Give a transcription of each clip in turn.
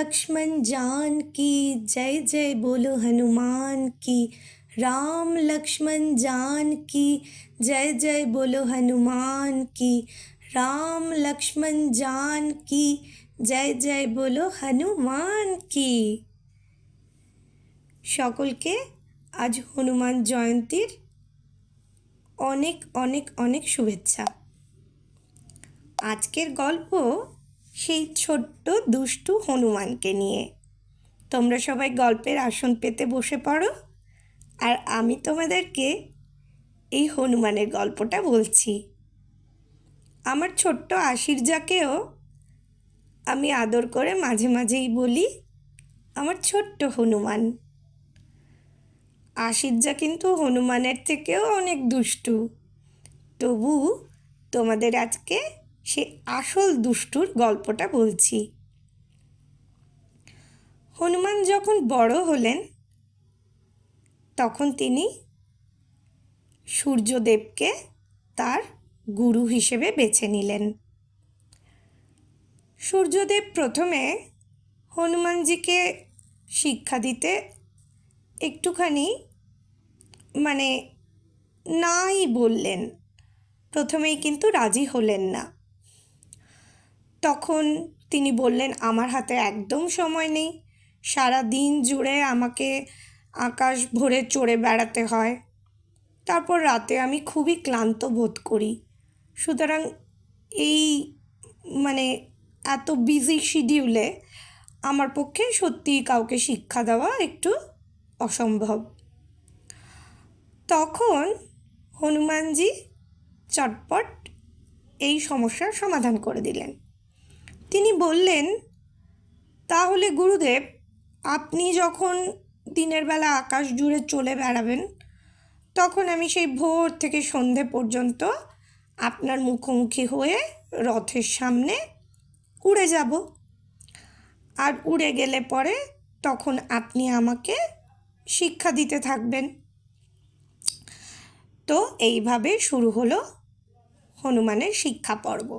लक्ष्मण जान की जय जय बोलो हनुमान की। राम लक्ष्मण जान की जय जय बोलो हनुमान की। राम लक्ष्मण जान की जय जय बोलो हनुमान की। সকলকে আজ হনুমান জয়ন্তীর অনেক অনেক অনেক শুভেচ্ছা। আজকের গল্প সেই ছোট্ট দুষ্টু হনুমানকে নিয়ে। তোমরা সবাই গল্পের আসন পেতে বসে পড়ো, আর আমি তোমাদেরকে এই হনুমানের গল্পটা বলছি। আমার ছোট্ট আশিরজাকেও আমি আদর করে মাঝে মাঝেই বলি আমার ছোট্ট হনুমান। আশিরজা কিন্তু হনুমানের থেকেও অনেক দুষ্টু, তবু তোমাদের আজকে সে আসল দুষ্টুর গল্পটা বলছি। হনুমান যখন বড় হলেন তখন তিনি সূর্যদেবকে তার গুরু হিসেবে বেছে নিলেন। সূর্যদেব প্রথমে হনুমানজিকে শিক্ষা দিতে একটুখানি নাই বললেন, প্রথমেই কিন্তু রাজি হলেন না। তখন তিনি বললেন, আমার হাতে একদম সময় নেই, সারা দিন জুড়ে আমাকে আকাশ ভরে চড়ে বেড়াতে হয়, তারপর রাতে আমি খুবই ক্লান্ত বোধ করি, সুতরাং এই এত বিজি শিডিউলে আমার পক্ষে সত্যিই কাউকে শিক্ষা দেওয়া একটু অসম্ভব। তখন হনুমানজি চটপট এই সমস্যার সমাধান করে দিলেন। তিনি বললেন, তাহলে গুরুদেব, আপনি যখন দিনের বেলা আকাশ জুড়ে চলে বেড়াবেন তখন আমি সেই ভোর থেকে সন্ধে পর্যন্ত আপনার মুখোমুখি হয়ে রথের সামনে উড়ে যাব, আর উড়ে গেলে পরে তখন আপনি আমাকে শিক্ষা দিতে থাকবেন। তো এইভাবে শুরু হলো হনুমানের শিক্ষা পর্ব।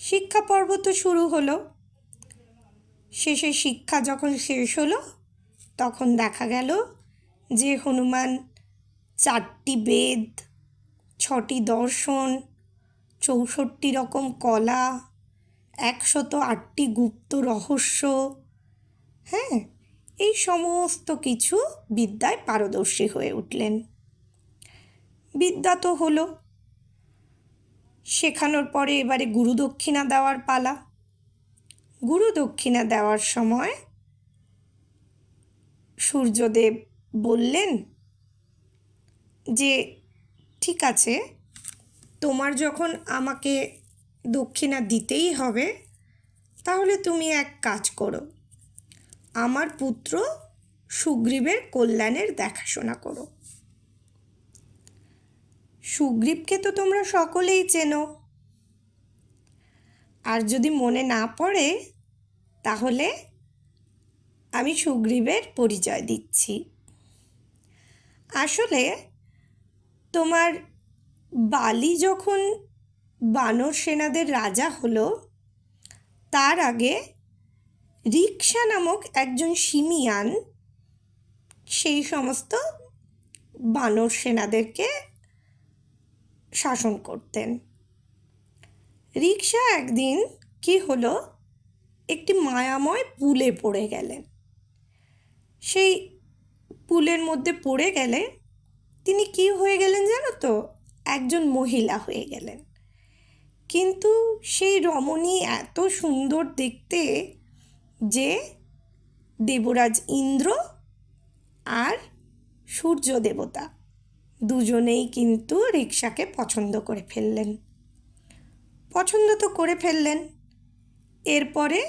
শিক্ষা পর্ব তো শুরু হলো, শেষে শিক্ষা যখন শেষ হলো তখন দেখা গেল যে হনুমান 4টি বেদ, 6টি দর্শন, 64 রকম কলা, 108টি গুপ্ত রহস্য, এই সমস্ত কিছু বিদ্যায় পারদর্শী হয়ে উঠলেন। বিদ্যা তো হলো, শেখানোর পরে এবারে গুরু দক্ষিণা দেওয়ার পালা। গুরু দক্ষিণা দেওয়ার সময় সূর্যদেব বললেন যে ঠিক আছে, তোমার যখন আমাকে দক্ষিণা দিতেই হবে তাহলে তুমি এক কাজ করো, আমার পুত্র সুগ্রীবের কল্যাণের দেখাশোনা করো। সুগ্রীবকে তো তোমরা সকলেই চেনো, আর যদি মনে না পড়ে তাহলে আমি সুগ্রীবের পরিচয় দিচ্ছি। আসলে তোমার বালি যখন বানর সেনাদের রাজা হলো, তার আগে রিক্সা নামক একজন সিমিয়ান সেই সমস্ত বানর সেনাদেরকে শাসন করতেন। রিক্সা একদিন কি হলো, একটি মায়াময় পুলে পড়ে গেলেন। সেই পুলের মধ্যে পড়ে গেলে তিনি কি হয়ে গেলেন জানো তো? একজন মহিলা হয়ে গেলেন। কিন্তু সেই রমণী এত সুন্দর দেখতে যে দেবরাজ ইন্দ্র আর সূর্য দেবতা দুজনেই কিন্তু রিক্সাকে পছন্দ করে ফেললেন। পছন্দ তো করে ফেললেন, এরপরে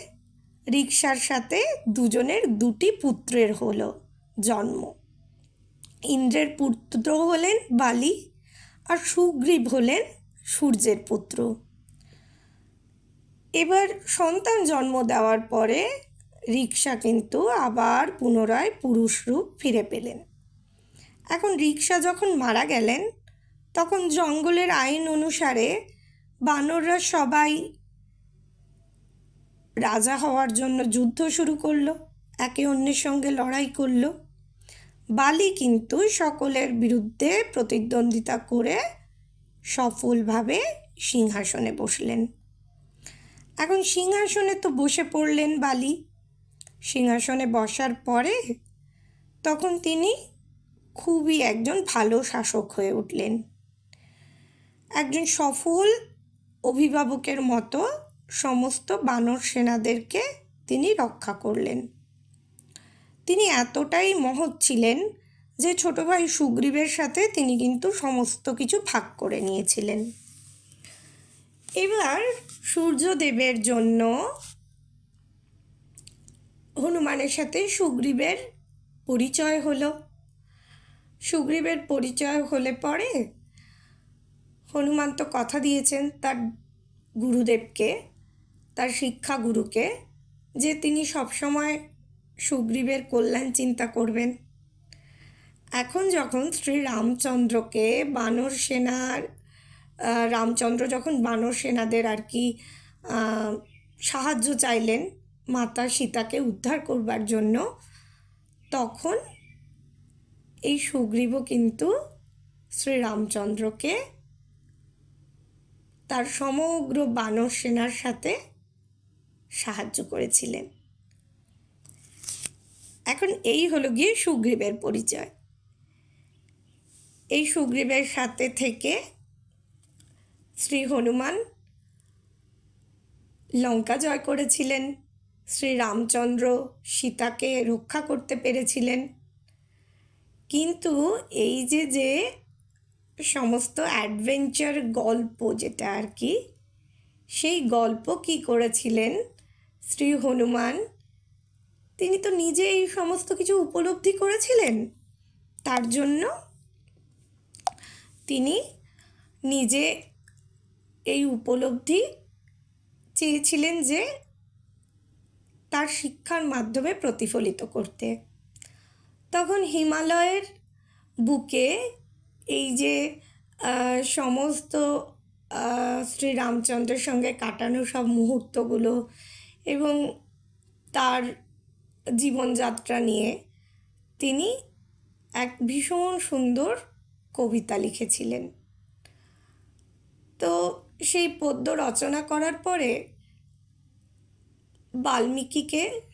রিক্সার সাথে দুজনের 2টি পুত্রের হলো জন্ম। ইন্দ্রের পুত্র হলেন বালি, আর সুগ্রীব হলেন সূর্যের পুত্র। এবার সন্তান জন্ম দেওয়ার পরে রিক্সা কিন্তু আবার পুনরায় পুরুষ রূপ ফিরে পেলেন। এখন রিক্সা যখন মারা গেলেন তখন জঙ্গলের আইন অনুসারে বানররা সবাই রাজা হওয়ার জন্য যুদ্ধ শুরু করলো, একে অন্যের সঙ্গে লড়াই করলো। বালি কিন্তু সকলের বিরুদ্ধে প্রতিদ্বন্দ্বিতা করে সফলভাবে সিংহাসনে বসলেন। এখন সিংহাসনে তো বসে পড়লেন বালি। সিংহাসনে বসার পরে তখন তিনি খুবই একজন ভালো শাসক হয়ে উঠলেন। একজন সফল অভিভাবকের মতো সমস্ত বানর সেনাদেরকে তিনি রক্ষা করলেন। তিনি এতটাই মহৎ ছিলেন যে ছোট ভাই সুগ্রীবের সাথে তিনি কিন্তু সমস্ত কিছু ভাগ করে নিয়েছিলেন। এবার সূর্যদেবের জন্য হনুমানের সাথে সুগ্রীবের পরিচয় হলো। সুগ্রীবের পরিচয় হলে পরে হনুমান তো কথা দিয়েছেন তার গুরুদেবকে, তার শিক্ষাগুরুকে, যে তিনি সবসময় সুগ্রীবের কল্যাণ চিন্তা করবেন। এখন যখন শ্রী রামচন্দ্রকে বানর সেনার রামচন্দ্র যখন বানর সেনাদের আর কি সাহায্য চাইলেন মাতা সীতাকে উদ্ধার করবার জন্য, তখন এই সুগ্রীবও কিন্তু শ্রীরামচন্দ্রকে তার সমগ্র বানর সেনার সাথে সাহায্য করেছিলেন। এখন এই হলো গিয়ে সুগ্রীবের পরিচয়। এই সুগ্রীবের সাথে থেকে শ্রী হনুমান লঙ্কা জয় করেছিলেন, শ্রী রামচন্দ্র সীতাকে রক্ষা করতে পেরেছিলেন। কিন্তু এই যে সমস্ত অ্যাডভেঞ্চার গল্প যেটা আর কি, সেই গল্প কি করেছিলেন শ্রী হনুমান, তিনি তো নিজে এই সমস্ত কিছু উপলব্ধি করেছিলেন। তার জন্য তিনি নিজে এই উপলব্ধি চেয়েছিলেন যে তার শিক্ষার মাধ্যমে প্রতিফলিত করতে। তখন হিমালয়ের বুকে এই যে সমস্ত শ্রী রামচন্দ্রের সঙ্গে কাটানো সব মুহূর্তগুলো এবং তার জীবনযাত্রা নিয়ে তিনি এক ভীষণ সুন্দর কবিতা লিখেছিলেন। তো সেই পদ্য রচনা করার পরে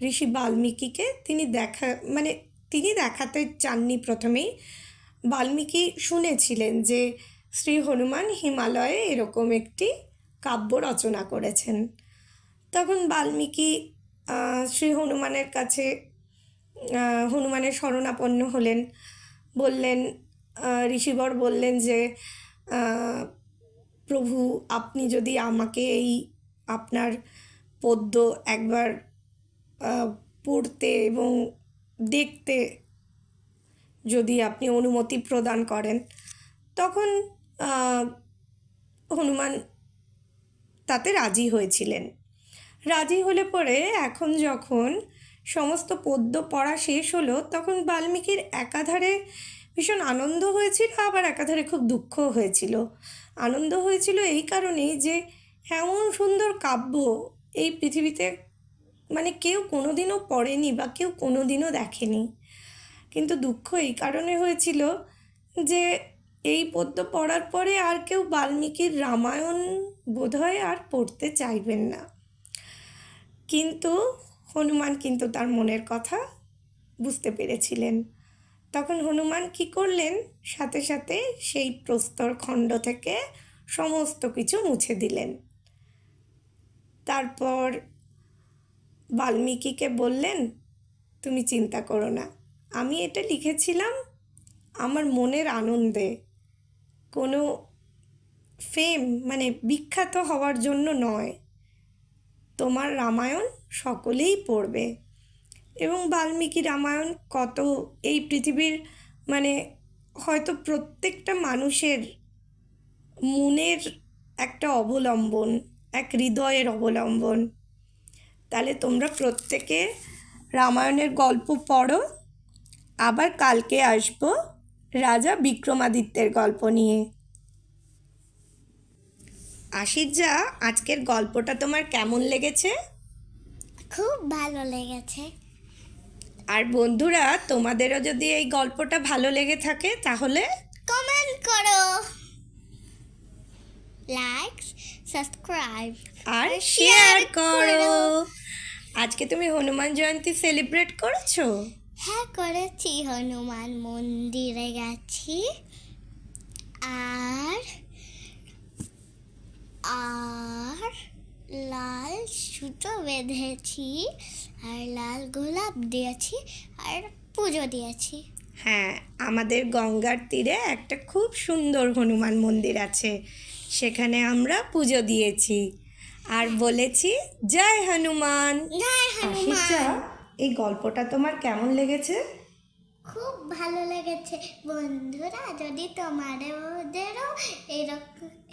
ঋষি বাল্মীকিকে তিনি দেখাতে চাননি। প্রথমেই বাল্মীকি শুনেছিলেন যে শ্রী হনুমান হিমালয়ে এরকম একটি কাব্য রচনা করেছেন। তখন বাল্মীকি শ্রী হনুমানের কাছে হনুমানের শরণাপন্ন হলেন, বললেন, ঋষিবর বললেন যে প্রভু, আপনি যদি আমাকে এই আপনার পদ্য একবার পড়তে এবং দেখতে যদি আপনি অনুমতি প্রদান করেন। তখন হনুমান তাতে রাজি হয়েছিলেন। রাজি হলে পরে এখন যখন সমস্ত পদ্য পড়া শেষ হলো, তখন বাল্মীকির একাধারে ভীষণ আনন্দ হয়েছিল, আবার একাধারে খুব দুঃখ হয়েছিল। আনন্দ হয়েছিল এই কারণেই যে এমন সুন্দর কাব্য এই পৃথিবীতে কেউ কোনোদিনও পড়েনি বা কেউ কোনোদিনও দেখেনি। কিন্তু দুঃখ এই কারণে হয়েছিল যে এই পদ্য পড়ার পরে আর কেউ বাল্মীকির রামায়ণ বোধহয় আর পড়তে চাইবেন না। কিন্তু হনুমান কিন্তু তার মনের কথা বুঝতে পেরেছিলেন। তখন হনুমান কি করলেন, সাথে সাথে সেই প্রস্তর খণ্ড থেকে সমস্ত কিছু মুছে দিলেন। তারপর বাল্মীকিকে বললেন, তুমি চিন্তা করো না, আমি এটা লিখেছিলাম আমার মনের আনন্দে, কোনো ফেম বিখ্যাত হওয়ার জন্য নয়। তোমার রামায়ণ সকলেই পড়বে। এবং বাল্মীকি রামায়ণ কত এই পৃথিবীর হয়তো প্রত্যেকটা মানুষের মনের একটা অবলম্বন, এক হৃদয়ের অবলম্বন। তাহলে তোমরা প্রত্যেকে রামায়ণের গল্প পড়ো। আবার কালকে আসবো রাজা বিক্রমাদিত্যের গল্প নিয়ে। আশির যা, আজকের গল্পটা তোমার কেমন লেগেছে? খুব ভালো লেগেছে। আর বন্ধুরা, তোমাদেরও যদি এই গল্পটা ভালো লেগে থাকে তাহলে কমেন্ট করো, লাইক, সাবস্ক্রাইব আর শেয়ার করো। আজকে তুমি হনুমান জয়ন্তী সেলিব্রেট করেছো? হ্যাঁ, করেছি। হনুমান মন্দিরে গেছি, আর আর লাল সুতো বেঁধেছি, আর লাল গোলাপ দিয়েছি, আর পুজো দিয়েছি। হ্যাঁ, আমাদের গঙ্গার তীরে একটা খুব সুন্দর হনুমান মন্দির আছে, সেখানে আমরা পুজো দিয়েছি আর বলেছি জয় হনুমান। জয় আশিসা, হনুমান। এই গল্পটা তোমার কেমন লেগেছে? খুব ভালো লেগেছে। বন্ধুরা, যদি তোমাদেরও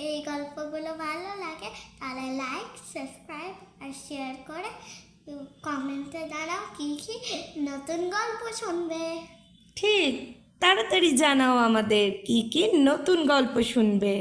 এই গল্পগুলো ভালো লাগে তাহলে লাইক, সাবস্ক্রাইব আর শেয়ার করে কমেন্টে জানাও কি কি নতুন গল্প শুনবে। ঠিক, তাড়াতাড়ি জানাও আমাদের কি কি নতুন গল্প শুনবে।